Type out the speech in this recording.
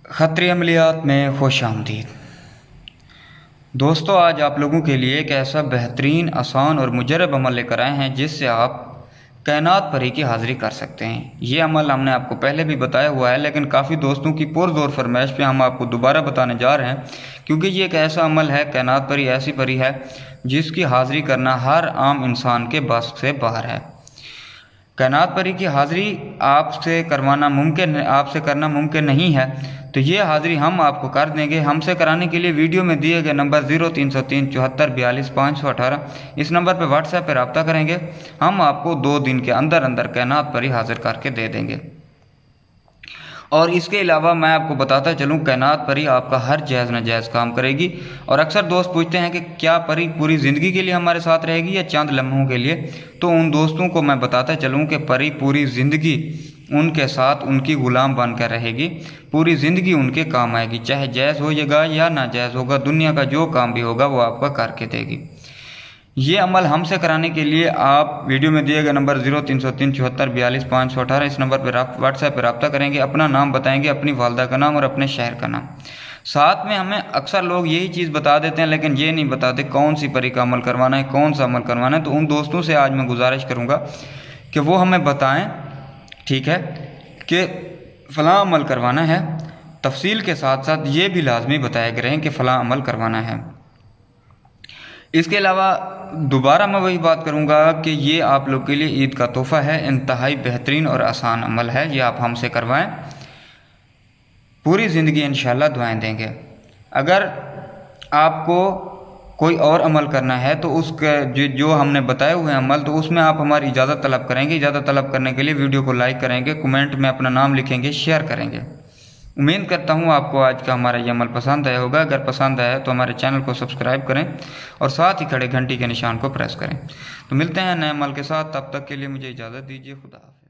खतरी अमलियात में खुश आमदीद। दोस्तों, आज आप लोगों के लिए एक ऐसा बेहतरीन, आसान और मुजरब अमल लेकर आए हैं जिससे आप कायनात परी की हाज़िरी कर सकते हैं। ये अमल हमने आपको पहले भी बताया हुआ है, लेकिन काफ़ी दोस्तों की पुरज़ोर फरमाइश पे हम आपको दोबारा बताने जा रहे हैं, क्योंकि ये एक ऐसा अमल है, कायनात परी ऐसी परी है जिसकी हाज़िरी करना हर आम इंसान के बस से बाहर है। कायनात परी की हाज़िरी आपसे करना मुमकिन नहीं है, तो ये हाज़िरी हम आपको कर देंगे। हमसे कराने के लिए वीडियो में दिए गए नंबर 0303 74 42 518 इस नंबर पर व्हाट्सएप पर रब्ता करेंगे। हम आपको 2 दिन के अंदर अंदर कायनात परी हाज़िर करके दे देंगे। और इसके अलावा मैं आपको बताता चलूँ, कायनात परी आपका हर जायज़ नाजायज़ काम करेगी। और अक्सर दोस्त पूछते हैं कि क्या परी पूरी ज़िंदगी के लिए हमारे साथ रहेगी या चंद लम्हों के लिए, तो उन दोस्तों को मैं बताता चलूँ कि परी पूरी ज़िंदगी उनके साथ उनकी ग़ुलाम बनकर रहेगी। पूरी ज़िंदगी उनके काम आएगी, चाहे जायज़ होगा या नाजायज़ होगा, दुनिया का जो काम भी होगा वो आपका करके देगी। ये अमल हमसे कराने के लिए आप वीडियो में दिए गए नंबर 0303 74 42 518 इस नंबर पर व्हाट्सएप पर रब्ता करेंगे। अपना नाम बताएंगे, अपनी वालदा का नाम और अपने शहर का नाम। साथ में हमें अक्सर लोग यही चीज़ बता देते हैं, लेकिन ये नहीं बताते कौन सी परी का अमल करवाना है, कौन सा अमल करवाना है। तो उन दोस्तों से आज मैं गुजारिश करूँगा कि वो हमें बताएँ, ठीक है, कि फ़लाँ अमल करवाना है। तफसील के साथ साथ ये भी लाजमी बताया करें कि फ़लाँ अमल करवाना है। इसके अलावा दोबारा मैं वही बात करूंगा कि ये आप लोग के लिए ईद का तोहफ़ा है। इंतहाई बेहतरीन और आसान अमल है, ये आप हमसे करवाएं, पूरी ज़िंदगी इंशाल्लाह दुआएं देंगे। अगर आपको कोई और अमल करना है तो उसके जो हमने बताए हुए अमल, तो उसमें आप हमारी इजाज़त तलब करेंगे। इजाज़त तलब करने के लिए वीडियो को लाइक करेंगे, कमेंट में अपना नाम लिखेंगे, शेयर करेंगे। उम्मीद करता हूँ आपको आज का हमारा ये अमल पसंद आया होगा। अगर पसंद आया तो हमारे चैनल को सब्सक्राइब करें और साथ ही खड़े घंटी के निशान को प्रेस करें। तो मिलते हैं नए अमल के साथ, तब तक के लिए मुझे इजाज़त दीजिए। खुदा हाफ़िज़।